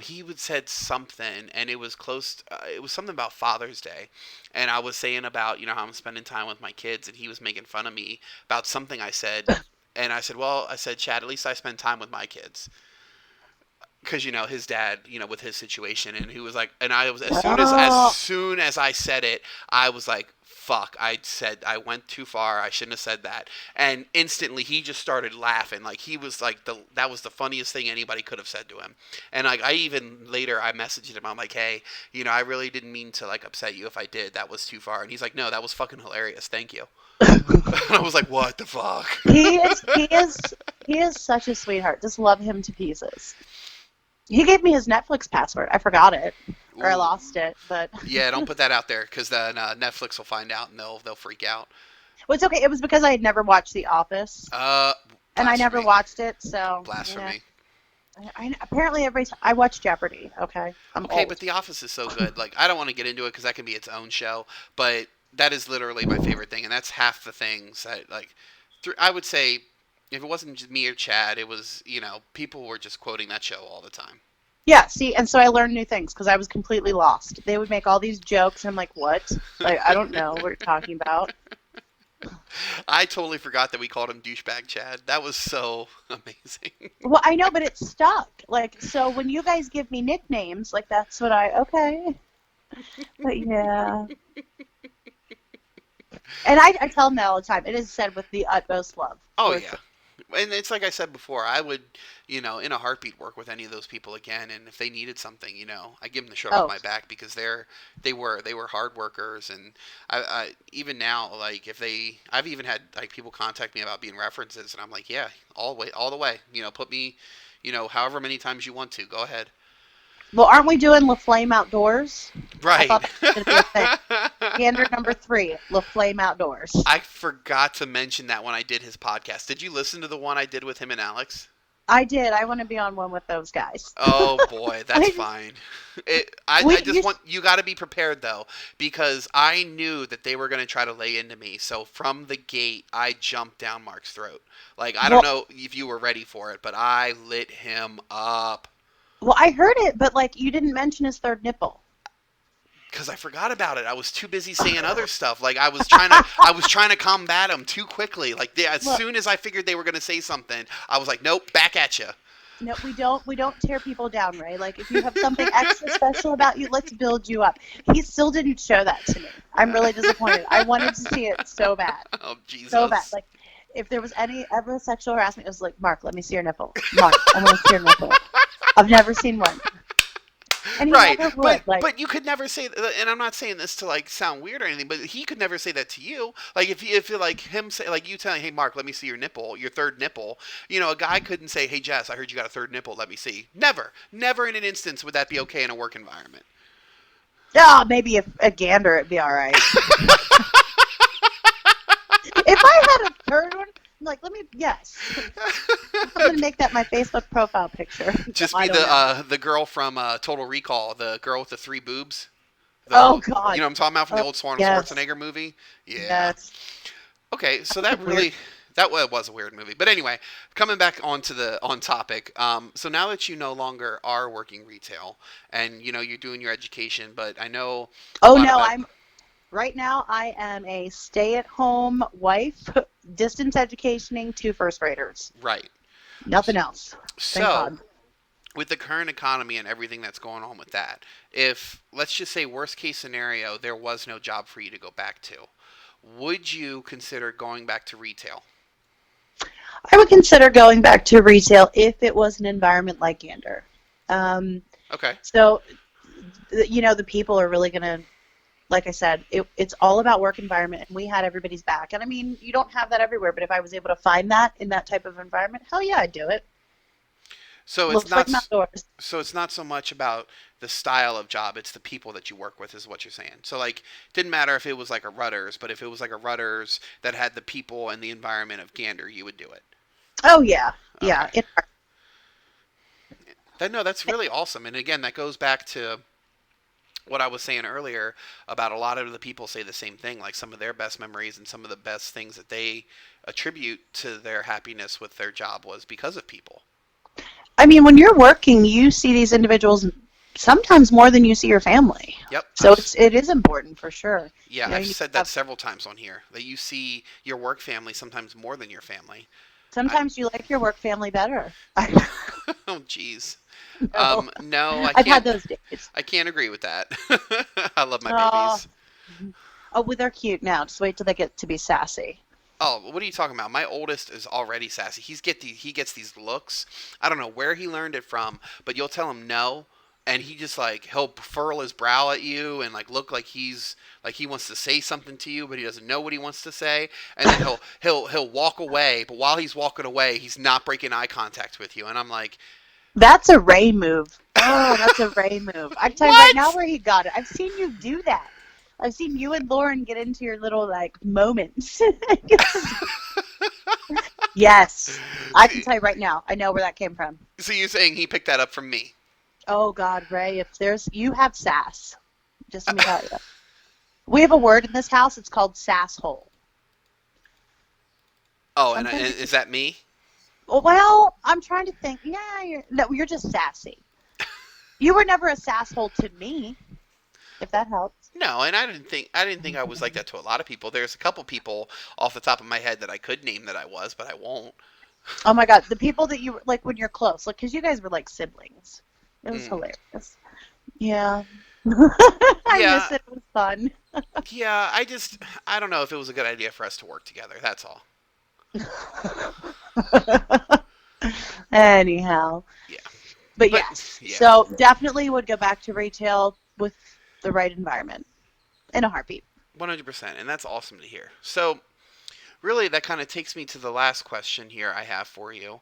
A: He would said something, and it was close. It was something about Father's Day, and I was saying about how I'm spending time with my kids, and he was making fun of me about something I said. And I said, well, Chad, at least I spend time with my kids, because his dad, with his situation, and he was like, and I was, as
B: Oh,
A: soon as I said it, I was like, fuck, I went too far, I shouldn't have said that. And instantly he just started laughing, like he was like, that was the funniest thing anybody could have said to him. And like, I even later I messaged him, I'm like, hey, I really didn't mean to like upset you. If I did, that was too far. And he's like, no, that was fucking hilarious, thank you. And I was like, what the fuck.
B: he is he is he is such a sweetheart. Just love him to pieces. He gave me his Netflix password. I forgot it. Or I
A: Ooh.
B: lost it, but
A: Yeah, don't put that out there, because then Netflix will find out and they'll freak out.
B: well, it's okay. It was because I had never watched The Office,
A: Uh,
B: and I never
A: Blasphemy.
B: watched it, so yeah.
A: Blasphemy.
B: Apparently every time I watch Jeopardy. Okay, I'm
A: Okay, but
B: old.
A: The Office is so good. Like, I don't want to get into it because that can be its own show, but that is literally my favorite thing, and that's half the things that, like, I would say, if it wasn't just me or Chad, it was, people were just quoting that show all the time.
B: Yeah, see, and so I learned new things because I was completely lost. They would make all these jokes, and I'm like, what? Like, I don't know what you're talking about.
A: I totally forgot that we called him douchebag Chad. That was so amazing.
B: Well, I know, but it stuck. Like, so when you guys give me nicknames, like, that's what okay. But yeah. And I tell them that all the time. It is said with the utmost love,
A: Oh
B: for
A: yeah.
B: sure.
A: And it's like I said before, I would, in a heartbeat work with any of those people again. And if they needed something, I give them the shirt off
B: Oh,
A: my back, because they were hard workers. And even now, like, I've even had like people contact me about being references, and I'm like, yeah, all the way. Put me, however many times you want to. Go ahead.
B: well, aren't we doing La Flame Outdoors? I
A: Right.
B: thought that was going to be a thing. Standard number 3, La Flame Outdoors.
A: I forgot to mention that when I did his podcast. Did you listen to the one I did with him and Alex?
B: I did. I want to be on one with those guys.
A: Oh boy, that's
B: I just,
A: fine. I
B: we,
A: just
B: you,
A: want you got to be prepared though, because I knew that they were going to try to lay into me. So from the gate, I jumped down Mark's throat. Like, I don't
B: well,
A: know if you were ready for it, but I lit him up.
B: well, I heard it, but like, you didn't mention his third nipple.
A: Because I forgot about it. I was too busy saying other stuff. Like I was trying to combat them too quickly. Like as
B: Look,
A: soon as I figured they were gonna say something, I was like, nope, back at you.
B: no, we don't tear people down, Ray. Like if you have something extra special about you, let's build you up. He still didn't show that to me. I'm really disappointed. I wanted to see it so bad.
A: Oh
B: So bad.
A: Jesus!
B: Like if there was any ever sexual harassment, it was like, Mark, let me see your nipple. Mark, I want to see your nipple. I've never seen one. And he
A: Right,
B: never
A: but
B: would. Like,
A: but you could never say, and I'm not saying this to like sound weird or anything, but he could never say that to you. Like if you like him say like you telling, hey Mark, let me see your nipple, your third nipple. You know, a guy couldn't say, hey Jess, I heard you got a third nipple, let me see. Never, never in an instance would that be okay in a work environment.
B: oh, maybe if a gander, it'd be all right. If I had a third one, I'm like, let me, yes. I'm going to make that my Facebook profile picture.
A: Just
B: I
A: be
B: don't know.
A: the girl from Total Recall, the girl with the three boobs.
B: Oh,
A: You
B: God.
A: know what I'm talking about from the
B: Oh,
A: old Arnold
B: yes.
A: Schwarzenegger movie? Yeah.
B: Yes.
A: Okay, so
B: That's
A: that
B: a weird.
A: really was a weird movie. But anyway, coming back onto the on topic. So now that you no longer are working retail and you know you're doing your education, but I know a
B: Oh,
A: lot
B: no,
A: about
B: right now, I am a stay at home wife, distance educationing two first graders.
A: right.
B: Nothing else. Thank
A: So
B: God.
A: with the current economy and everything that's going on with that, if let's just say worst case scenario, there was no job for you to go back to, would you consider going back to retail?
B: I would consider going back to retail if it was an environment like Gander. Um,
A: Okay.
B: so, the people are really going to, like I said, it's all about work environment, and we had everybody's back. And I mean, you don't have that everywhere, but if I was able to find that in that type of environment, hell yeah, I'd do it.
A: So it's
B: Looks
A: not
B: like I'm outdoors.
A: so it's not so much about the style of job, it's the people that you work with is what you're saying. So like didn't matter if it was like a Rudders, but if it was like a Rudders that had the people and the environment of Gander, you would do it.
B: Oh yeah, yeah.
A: Okay. No, that's really awesome. And again, that goes back to what I was saying earlier about a lot of the people say the same thing, like some of their best memories and some of the best things that they attribute to their happiness with their job was because of people.
B: I mean, when you're working, you see these individuals sometimes more than you see your family.
A: Yep,
B: So it is important for sure.
A: yeah,
B: You
A: I've
B: need to
A: said that
B: have.
A: several times on here that you see your work family sometimes more than your family. I,
B: Sometimes you like your work family better. I
A: oh, jeez.
B: know.
A: No,
B: I've had those days.
A: I can't agree with that. I love my
B: Oh,
A: babies.
B: oh, well, they're cute now. Just wait till they get to be sassy.
A: Oh, what are you talking about? My oldest is already sassy. He gets these looks. I don't know where he learned it from, but you'll tell him no, and he just like he'll furl his brow at you and like look like he wants to say something to you, but he doesn't know what he wants to say, and then he'll walk away. But while he's walking away, he's not breaking eye contact with you, and I'm like,
B: That's a Ray move. Oh, that's a Ray move. I can tell you right now
A: what?
B: where he got it. I've seen you do that. I've seen you and Lauren get into your little like moments. Yes, I can
A: See,
B: tell you right now. I know where that came from.
A: so you're saying he picked that up from me?
B: Oh God, Ray, if there's you have sass. Just let me tell you. We have a word in this house. It's called sasshole.
A: Oh, and
B: Sometimes,
A: is that me?
B: well, I'm trying to think. Yeah, no, you're just sassy. You were never a sasshole to me, if that helps.
A: No, and I didn't think I was like that to a lot of people. There's a couple people off the top of my head that I could name that I was, but I won't.
B: Oh my God, the people that you like when you're close, like, because you guys were like siblings. It was
A: Mm.
B: hilarious. Yeah. I
A: Yeah,
B: miss it. It was fun.
A: yeah. I don't know if it was a good idea for us to work together. That's all.
B: Anyhow,
A: Yeah,
B: but
A: but
B: yes,
A: yeah,
B: so definitely would go back to retail with the right environment in a heartbeat.
A: 100%, and that's awesome to hear. So really, that kind of takes me to the last question here I have for you,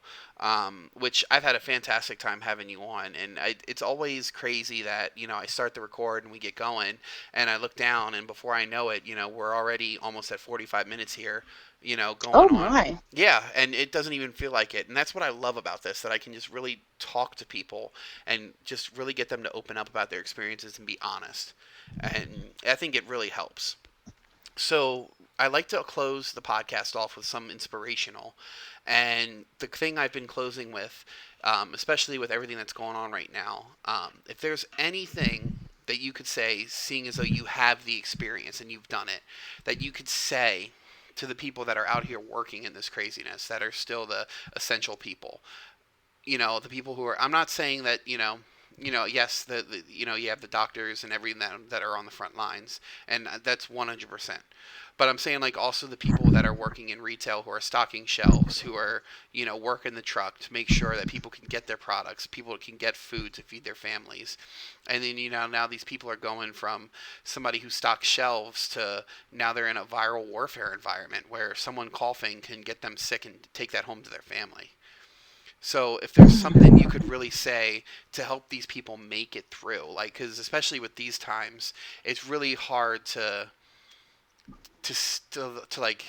A: which I've had a fantastic time having you on. And it's always crazy that, you know, I start the record and we get going, and I look down, and before I know it, you know, we're already almost at 45 minutes here, you know,
B: Oh
A: going on.
B: my.
A: Yeah, and it doesn't even feel like it. And that's what I love about this, that I can just really talk to people and just really get them to open up about their experiences and be honest. And I think it really helps. So I like to close the podcast off with some inspirational. And the thing I've been closing with, especially with everything that's going on right now, if there's anything that you could say, seeing as though you have the experience and you've done it, that you could say to the people that are out here working in this craziness, that are still the essential people, the people who are, I'm not saying that, yes, you have the doctors and everything that are on the front lines, and that's 100%. But I'm saying, like, also the people that are working in retail, who are stocking shelves, who are, working the truck to make sure that people can get their products, people can get food to feed their families. And then, now these people are going from somebody who stocks shelves to now they're in a viral warfare environment where someone coughing can get them sick and take that home to their family. So if there's something you could really say to help these people make it through, like, because especially with these times, it's really hard to like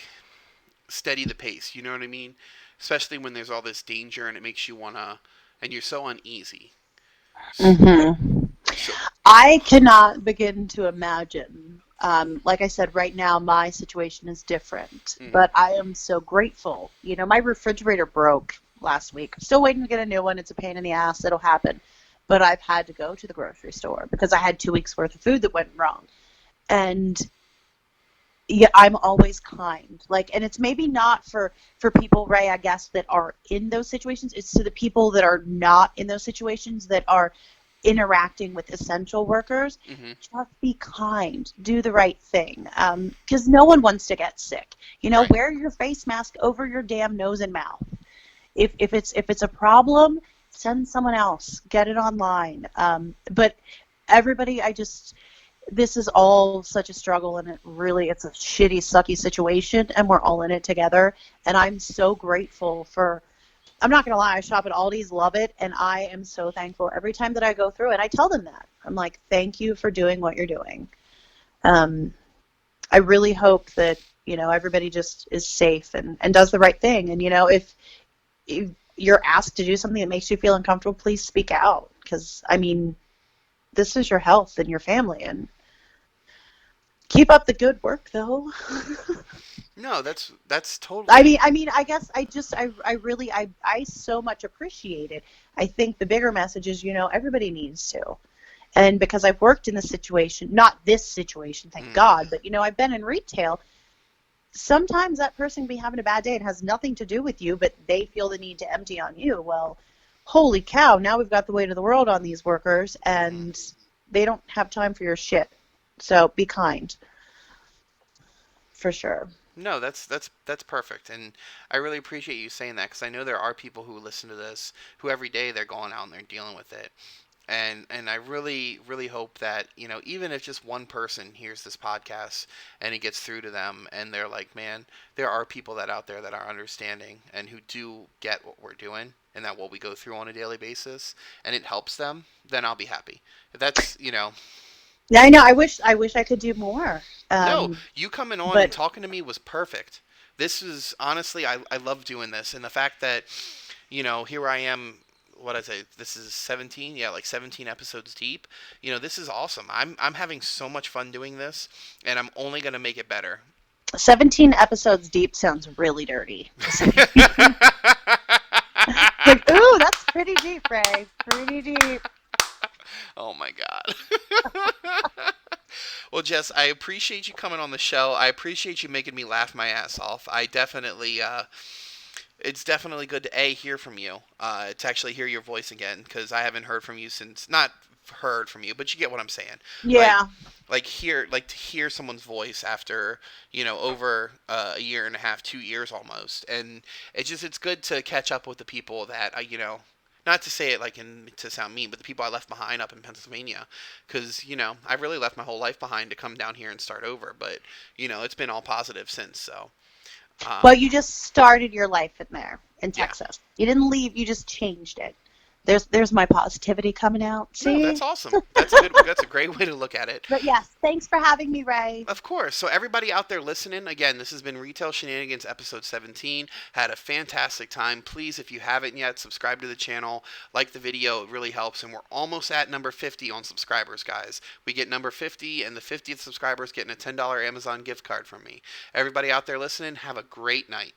A: steady the pace. You know what I mean? Especially when there's all this danger and it makes you wanna, and you're so uneasy.
B: Hmm.
A: So,
B: I cannot begin to imagine. Like I said, right now my situation is different,
A: mm-hmm,
B: but I am so grateful. My refrigerator broke last week. I'm still waiting to get a new one. It's a pain in the ass. It'll happen. But I've had to go to the grocery store because I had 2 weeks worth of food that went wrong. And yeah, I'm always kind. And it's maybe not for people, Ray, I guess, that are in those situations. It's to the people that are not in those situations, that are interacting with essential workers.
A: mm-hmm,
B: Just be kind. Do the right thing. Because no one wants to get sick.
A: right.
B: Wear your face mask over your damn nose and mouth. If it's a problem, send someone else. Get it online. But everybody, this is all such a struggle, and it's a shitty, sucky situation, and we're all in it together. And I'm so grateful for. I'm not gonna lie, I shop at Aldi's, love it, and I am so thankful every time that I go through it. I tell them that. I'm like, thank you for doing what you're doing. Um, I really hope that everybody just is safe and does the right thing. And if you're asked to do something that makes you feel uncomfortable, please speak out, because I mean, this is your health and your family, and keep up the good work, though.
A: No, that's
B: I
A: totally.
B: mean, I mean, I guess I really, I so much appreciate it. I think the bigger message is, everybody needs to. And because I've worked in this situation, not this situation, thank
A: Mm,
B: God, but, I've been in retail. Sometimes that person can be having a bad day and has nothing to do with you, but they feel the need to empty on you. Well, holy cow, now we've got the weight of the world on these workers,
A: mm-hmm.
B: and they don't have time for your shit. So be kind, for sure.
A: No, that's perfect, and I really appreciate you saying that, because I know there are people who listen to this who every day they're going out and they're dealing with it, and I really hope that, even if just one person hears this podcast and it gets through to them and they're like, man, there are people that out there that are understanding and who do get what we're doing and that what we go through on a daily basis, and it helps them, then I'll be happy. If that's,
B: Yeah, I know. I wish I could do more.
A: no, you coming on and
B: But
A: talking to me was perfect. This is honestly, I love doing this, and the fact that, here I am. What I say, this is 17, yeah, like 17 episodes deep. This is awesome. I'm having so much fun doing this, and I'm only gonna make it better.
B: 17 episodes deep sounds really dirty to say. Like, ooh, that's pretty deep, Ray. Pretty deep.
A: Oh my god. Well, Jess, I appreciate you coming on the show. I appreciate you making me laugh my ass off. I definitely it's definitely good to hear from you. To actually hear your voice again, because I haven't heard from you since, not heard from you, but you get what I'm saying. Like
B: Yeah.
A: to hear someone's voice after, over a year and a half, 2 years almost, and it's good to catch up with the people that not to say it like to sound mean, but the people I left behind up in Pennsylvania, because I really left my whole life behind to come down here and start over, but it's been all positive since. So
B: Well,
A: um,
B: you just started your life in there in
A: yeah.
B: Texas. You didn't leave, you just changed it. There's my positivity coming out.
A: No, that's
B: See?
A: awesome. That's a good. That's a great way to look at it.
B: But yes, thanks for having me, Ray.
A: Of course. So everybody out there listening, again, this has been Retail Shenanigans episode 17. Had a fantastic time. Please, if you haven't yet, subscribe to the channel, like the video. It really helps. And we're almost at number 50 on subscribers, guys. We get number 50, and the 50th subscriber is getting a $10 Amazon gift card from me. Everybody out there listening, have a great night.